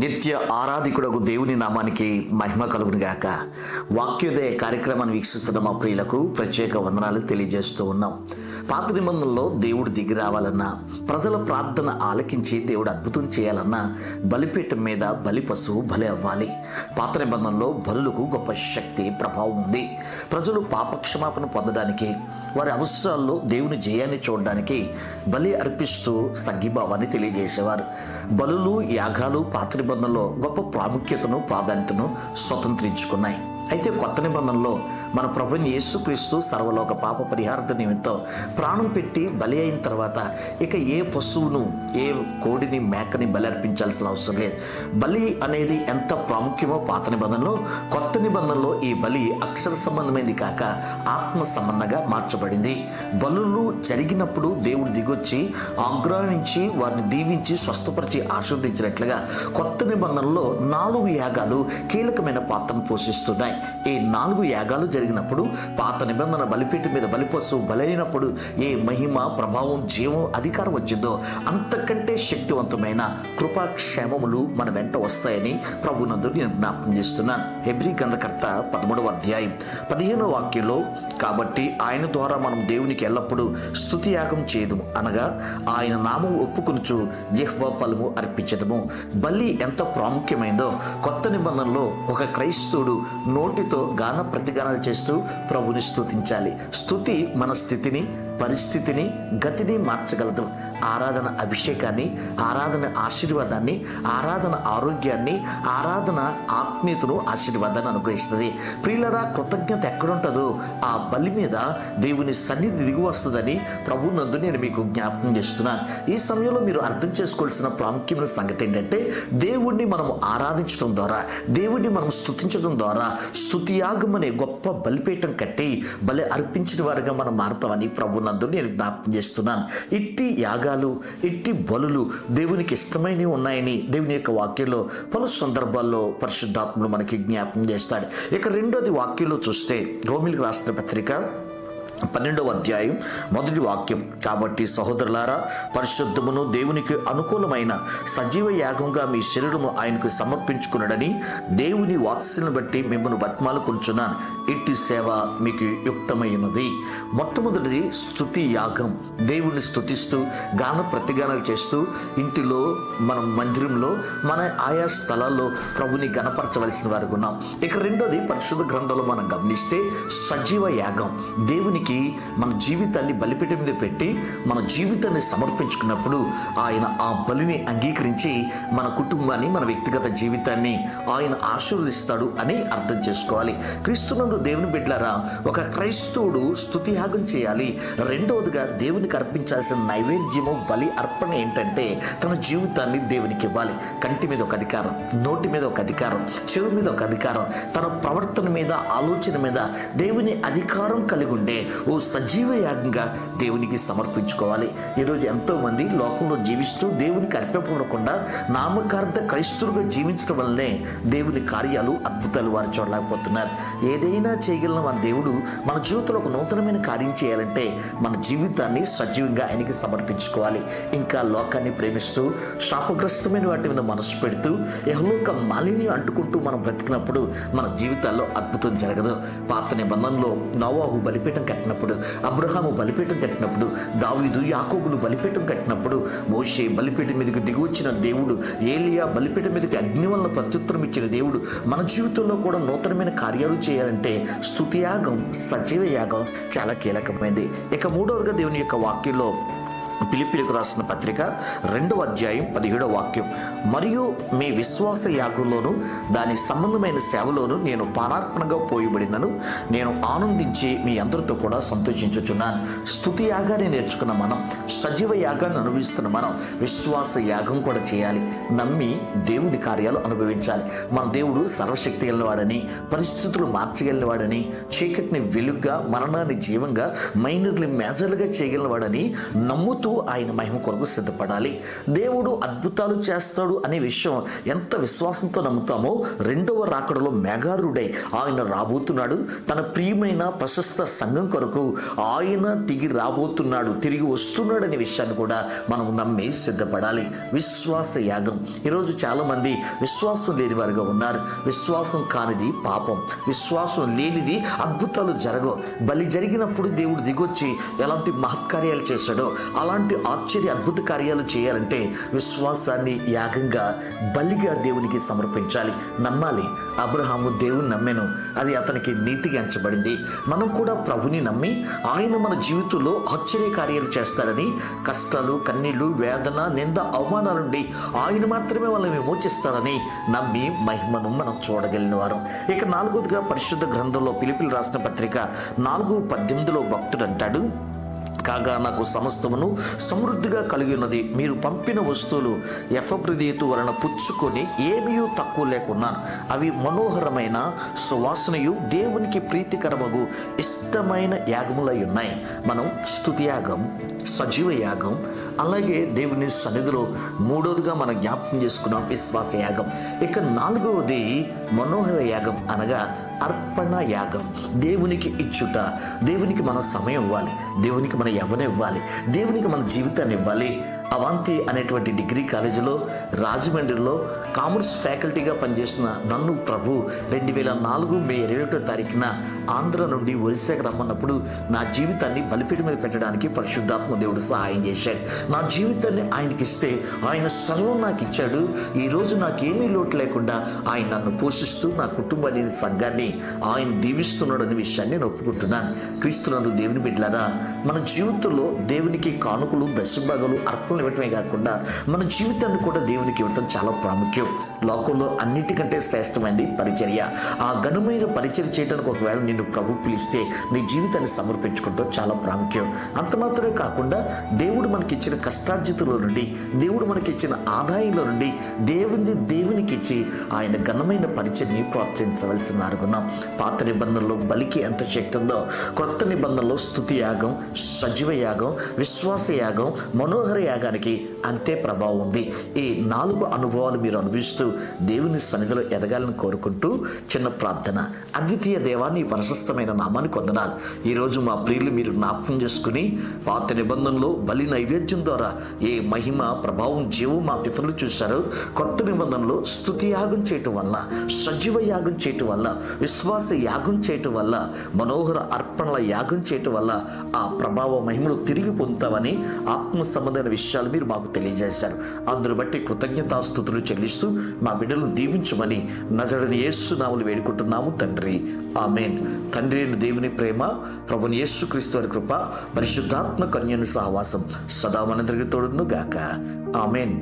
నిత్య ఆరాధికుడకు దేవుని నామానికి మహిమ కలుగును గాక. వాక్యోదయ కార్యక్రమాన్ని వీక్షిస్తున్న మా ప్రియులకు ప్రత్యేక వందనాలు తెలియజేస్తూ ఉన్నాం. పాత నిబంధనలో దేవుడు దిగి రావాలన్నా, ప్రజల ప్రార్థన ఆలకించి దేవుడు అద్భుతం చేయాలన్నా బలిపీఠం మీద బలి పశువు బలి అవ్వాలి. పాత నిబంధనలో బలులకు గొప్ప శక్తి ప్రభావం ఉంది. ప్రజలు పాపక్షమాపణ పొందడానికి, వారి అవసరాల్లో దేవుని జయాన్ని చూడడానికి బలి అర్పిస్తూ సంఘీభావాన్ని తెలియజేసేవారు. బలులు, యాగాలు పాత నిబంధనలో గొప్ప ప్రాముఖ్యతను, ప్రాధాన్యతను స్వతంత్రించుకున్నాయి. అయితే కొత్త నిబంధనలో మన ప్రభుని యేసుక్రీస్తు సర్వలోక పాప పరిహారార్థ నిమిత్తం ప్రాణం పెట్టి బలి అయిన తర్వాత ఇక ఏ పశువును, ఏ కోడిని, మేకని బలి అర్పించాల్సిన అవసరం లేదు. బలి అనేది ఎంత ప్రాముఖ్యమో పాత నిబంధనలో, కొత్త నిబంధనలో ఈ బలి అక్షర సంబంధమైనది కాక ఆత్మ సంబంధంగా మార్చబడింది. బలులు జరిగినప్పుడు దేవుడు దిగొచ్చి ఆగ్రహించి వారిని దీవించి స్వస్థపరిచి ఆశీర్వదించినట్లుగా కొత్త నిబంధనలో 4 యాగాలు కీలకమైన పాత్రను పోషిస్తున్నాయి. ఈ 4 యాగాలు జరిగినప్పుడు పాత నిబంధన బలిపీఠం మీద బలి పశువు బలైనప్పుడు ఏ మహిమ, ప్రభావం, జీవం, అధికారం వచ్చిందో అంతకంటే శక్తివంతమైన కృపాక్షేమములు మన వెంట వస్తాయని ప్రభునందు నేను జ్ఞాపకం చేస్తున్నాను. హెబ్రీ గ్రంథకర్త 13వ అధ్యాయం 15వ వాక్యంలో, కాబట్టి ఆయన ద్వారా మనం దేవునికి ఎల్లప్పుడూ స్తుతి యాగం చేయదుము, అనగా ఆయన నామం ఒప్పుకొనుచు జిహ్వ ఫలము అర్పించదము. బలి ఎంత ప్రాముఖ్యమైందో కొత్త నిబంధనలో ఒక క్రైస్తవుడు నోటితో గాన ప్రతిగానాలు చేస్తూ ప్రభుని స్తుతించాలి. స్తుతి మన స్థితిని, పరిస్థితిని, గతిని మార్చగలదు. ఆరాధన అభిషేకాన్ని, ఆరాధన ఆశీర్వాదాన్ని, ఆరాధన ఆరోగ్యాన్ని, ఆరాధన ఆత్మీయతను, ఆశీర్వాదాన్ని అనుగ్రహిస్తుంది. ప్రియులరా, కృతజ్ఞత ఎక్కడుంటుందో ఆ బలి మీద దేవుని సన్నిధి దిగి వస్తుందని ప్రభునందు నేను మీకు జ్ఞాపకం చేస్తున్నాను. ఈ సమయంలో మీరు అర్థం చేసుకోవాల్సిన ప్రాముఖ్యమైన సంగతి ఏంటంటే, దేవుణ్ణి మనం ఆరాధించడం ద్వారా, దేవుణ్ణి మనం స్తుతించడం ద్వారా స్తుతియాగం అనే గొప్ప బలిపీఠం కట్టి బలి అర్పించిన వారుగా మనం మారుతామని ప్రభునందు నేను జ్ఞాపకం చేస్తున్నాను. ఇట్టి యాగాలు, ఇట్టి బలులు దేవునికి ఇష్టమైనవి ఉన్నాయని దేవుని యొక్క వాక్యంలో పలు సందర్భాల్లో పరిశుద్ధాత్ముడు మనకి జ్ఞాపకం చేస్తాడు. ఇక రెండోది వాక్యంలో చూస్తే రోమిలకు రాసిన పత్రిక 12వ అధ్యాయం 1వ వాక్యం, కాబట్టి సహోదరులారా, పరిశుద్ధమును దేవునికి అనుకూలమైన సజీవ యాగంగా మీ శరీరము ఆయనకు సమర్పించుకున్నాడని దేవుని వాత్సల్యను బట్టి మిమ్మల్ని బతిమాలుకొనుచున్నాను. ఇట్టి సేవ మీకు యుక్తమైనది. మొట్టమొదటిది స్తుతి యాగం. దేవుణ్ణి స్తుతిస్తూ గాన ప్రతిగానాలు చేస్తూ ఇంటిలో, మనం మందిరంలో, మన ఆయా స్థలాల్లో ప్రభుని గణపరచవలసిన వారికి ఉన్నాం. ఇక రెండోది పరిశుద్ధ గ్రంథంలో మనం గమనిస్తే సజీవ యాగం. దేవునికి మన జీవితాన్ని బలిపీఠం మీద పెట్టి మన జీవితాన్ని సమర్పించుకున్నప్పుడు ఆయన ఆ బలిని అంగీకరించి మన కుటుంబాన్ని, మన వ్యక్తిగత జీవితాన్ని ఆయన ఆశీర్వదిస్తాడు అని అర్థం చేసుకోవాలి. క్రీస్తునందు దేవుని బిడ్డలారా, ఒక క్రైస్తవుడు స్తుతి యాగం చేయాలి. రెండవదిగా దేవునికి అర్పించాల్సిన నైవేద్యము, బలి అర్పణ ఏంటంటే తన జీవితాన్ని దేవునికి ఇవ్వాలి. కంటి మీద ఒక అధికారం, నోటి మీద ఒక అధికారం, చెవి మీద ఒక అధికారం, తన ప్రవర్తన మీద, ఆలోచన మీద దేవుని అధికారం కలిగి ఉండే ఓ సజీవ యాగంగా దేవునికి సమర్పించుకోవాలి. ఈరోజు ఎంతోమంది లోకంలో జీవిస్తూ దేవునికి అర్పింపబడకుండా నామకార్థ క్రైస్తవులుగా జీవించడం వల్లనే దేవుని కార్యాలు, అద్భుతాలు వారు చూడలేకపోతున్నారు. ఏదైనా చేయగలిగిన మన దేవుడు మన జీవితంలో ఒక నూతనమైన కార్యం చేయాలంటే మన జీవితాన్ని సజీవంగా ఆయనకి సమర్పించుకోవాలి. ఇంకా లోకాన్ని ప్రేమిస్తూ శాపగ్రస్తమైన వాటి మీద మనసు పెడుతూ యెహోలోక మాలిన్యం అంటుకుంటూ మనం బ్రతికినప్పుడు మన జీవితాల్లో అద్భుతం జరగదు. పాత నిబంధనలో నోవాహు బలిపీఠం కట్టినప్పుడు, అబ్రహాము బలిపీఠం కట్టినప్పుడు, దావీదు, యాకోబులు బలిపీఠం కట్టినప్పుడు, మోషే బలిపీఠం మీదకి దిగి వచ్చిన దేవుడు, ఏలియా బలిపీఠం మీదకి అగ్ని వలన ప్రత్యుత్తరం ఇచ్చిన దేవుడు మన జీవితంలో కూడా నూతనమైన కార్యాలు చేయాలంటే స్తుతి యాగం, సజీవ యాగం చాలా కీలకమైనది. ఇక మూడవదిగా దేవుని యొక్క వాక్యంలో ఫిలిప్పీయులకు రాసిన పత్రిక 2వ అధ్యాయం 17వ వాక్యం, మరియు మీ విశ్వాస యాగంలోను దాని సంబంధమైన సేవలోను నేను పానార్పణగా పోయబడినను నేను ఆనందించి మీ అందరితో కూడా సంతోషించుచున్నాను. స్తుతి యాగాన్ని నేర్చుకున్న మనం, సజీవ యాగాన్ని అనుభవిస్తున్న మనం విశ్వాస యాగం కూడా చేయాలి. నమ్మి దేవుని కార్యాలు అనుభవించాలి. మన దేవుడు సర్వశక్తి గలవాడని, పరిస్థితులు మార్చగలిగినవాడని, చీకటిని వెలుగ్గా, మరణాన్ని జీవంగా, మైనర్ని మేజర్లుగా చేయగలిగినవాడని నమ్ముతూ నమ్ముతూ ఆయన మహిమ కొరకు సిద్ధపడాలి. దేవుడు అద్భుతాలు చేస్తాడు అనే విషయం ఎంత విశ్వాసంతో నమ్ముతామో, రెండవ రాకడలో మేఘారుడై ఆయన రాబోతున్నాడు. తన ప్రియమైన ప్రశస్త సంఘం కొరకు ఆయన రాబోతున్నాడు, తిరిగి వస్తున్నాడు అనే విషయాన్ని కూడా మనం నమ్మి సిద్ధపడాలి. విశ్వాస యాగం. ఈరోజు చాలామంది విశ్వాసం లేని వారుగా ఉన్నారు. విశ్వాసం కానిది పాపం, విశ్వాసం లేనిది అద్భుతాలు జరగవు. బలి జరిగినప్పుడు దేవుడు దిగొచ్చి ఎలాంటి మహత్కార్యాలు చేశాడో అలాంటి ఆశ్చర్య అద్భుత కార్యాలు చేయాలంటే విశ్వాసాన్ని యాగంగా బలిగా దేవునికి సమర్పించాలి, నమ్మాలి. అబ్రహాము దేవుని నమ్మెను, అది అతనికి నీతిగా ఎంచబడింది. మనం కూడా ప్రభుని నమ్మి ఆయన మన జీవితంలో ఆశ్చర్య కార్యాలు చేస్తాడని, కష్టాలు, కన్నీళ్లు, వేదన, నింద, అవమానాల నుండి ఆయన మాత్రమే వాళ్ళని విమోచిస్తాడని నమ్మి మహిమను మనం చూడగలిగిన వారు. ఇక నాలుగోదిగా పరిశుద్ధ గ్రంథంలో ఫిలిప్పీయులకు రాసిన పత్రిక 4:18 భక్తుడు అంటాడు, కాగా నాకు సమస్తమును సమృద్ధిగా కలిగి ఉన్నది. మీరు పంపిన వస్తువులు ఎఫ్రదీతు వలన పుచ్చుకొని ఏమీ తక్కువ లేకున్నాను. అవి మనోహరమైన సువాసనయు దేవునికి ప్రీతికరమగు ఇష్టమైన యాగములై ఉన్నాయి. మనం స్తుతి యాగం, సజీవ యాగం, అలాగే దేవుని సన్నిధిలో మూడవదిగా మనం జ్ఞాపకం చేసుకున్నాం విశ్వాస యాగం. ఇక నాలుగవది మనోహర యాగం అనగా అర్పణ యాగం. దేవునికి ఇచ్చుట, దేవునికి మన సమయం ఇవ్వాలి, దేవునికి మన యవ్వనం ఇవ్వాలి, దేవునికి మన జీవితాన్ని ఇవ్వాలి. అవంతి అనేటువంటి డిగ్రీ కాలేజీలో రాజమండ్రిలో కామర్స్ ఫ్యాకల్టీగా పనిచేసిన నన్ను ప్రభు 2004 మే 21 ఆంధ్ర నుండి ఒరిస్సాకి రమ్మన్నప్పుడు నా జీవితాన్ని బలిపీఠం మీద పెట్టడానికి పరిశుద్ధాత్మ దేవుడు సహాయం చేశాడు. నా జీవితాన్ని ఆయనకి ఇస్తే ఆయన సర్వం నాకు ఇచ్చాడు. ఈరోజు నాకేమీ లోటు లేకుండా ఆయన నన్ను పోషిస్తూ నా కుటుంబాన్ని, సంఘాన్ని ఆయన దీవిస్తున్నాడు అనే విషయాన్ని నేను ఒప్పుకుంటున్నాను. క్రీస్తునందు దేవుని బిడ్డలారా, మన జీవితంలో దేవునికి కానుకలు, దశభాగాలు, అర్పణలు ఇవ్వటమే కాకుండా మన జీవితాన్ని కూడా దేవునికి ఇవ్వటం చాలా ప్రాముఖ్యం. లోకంలో అన్నిటికంటే శ్రేష్టమైనది పరిచర్య. ఆ ఘనమైన పరిచర్య చేయడానికి ఒకవేళ నిన్ను ప్రభు పిలిస్తే నీ జీవితాన్ని సమర్పించుకుంటూ చాలా ప్రాముఖ్యం. అంత మాత్రమే కాకుండా దేవుడు మనకిచ్చిన కష్టార్జితలో నుండి, దేవుడు మనకిచ్చిన ఆదాయంలో నుండి దేవునికి ఇచ్చి ఆయన ఘనమైన పరిచర్ని ప్రోత్సహించవలసిన అనుకున్నాం. పాత నిబంధనలో బలికి ఎంత శక్తి ఉందో, కొత్త నిబంధనలో స్తుతి యాగం, సజీవ యాగం, విశ్వాస యాగం, మనోహర యాగానికి అంతే ప్రభావం ఉంది. ఈ 4 అనుభవాలు మీరు అనుభవిస్తూ దేవుని సన్నిధిలో ఎదగాలని కోరుకుంటూ చిన్న ప్రార్థన. అద్వితీయ దేవాన్ని ప్రశస్తమైన నామానికి వందనాలు. ఈరోజు మా ప్రియులు మీరు జ్ఞాపకం చేసుకుని పాత నిబంధనలో బలి నైవేద్యం ద్వారా ఏ మహిమ, ప్రభావం, జీవం మా టిఫన్లు చూశారో, కొత్త నిబంధనలో స్తుతి యాగం చేయటం వల్ల, సజీవ యాగం చేయటం వల్ల, విశ్వాస యాగం చేయటం వల్ల, మనోహర అర్పణల యాగం చేయటం వల్ల ఆ ప్రభావ మహిమలు తిరిగి పొందుతామని ఆత్మ సంబంధమైన విషయాలు మీరు మాకు తెలియజేశారు. అందును బట్టి కృతజ్ఞతాస్తుతులు చెల్లిస్తూ మా బిడ్డలను దీవించమని నజరేయుడైన యేసు నామములో వేడుకుంటున్నాము తండ్రి, ఆమేన్. తండ్రి అయిన దేవుని ప్రేమ, ప్రభువైన యేసుక్రీస్తు వారి కృప, పరిశుద్ధాత్మ కన్యను సహవాసం సదా మనందరికీ తోడును గాక. ఆమేన్.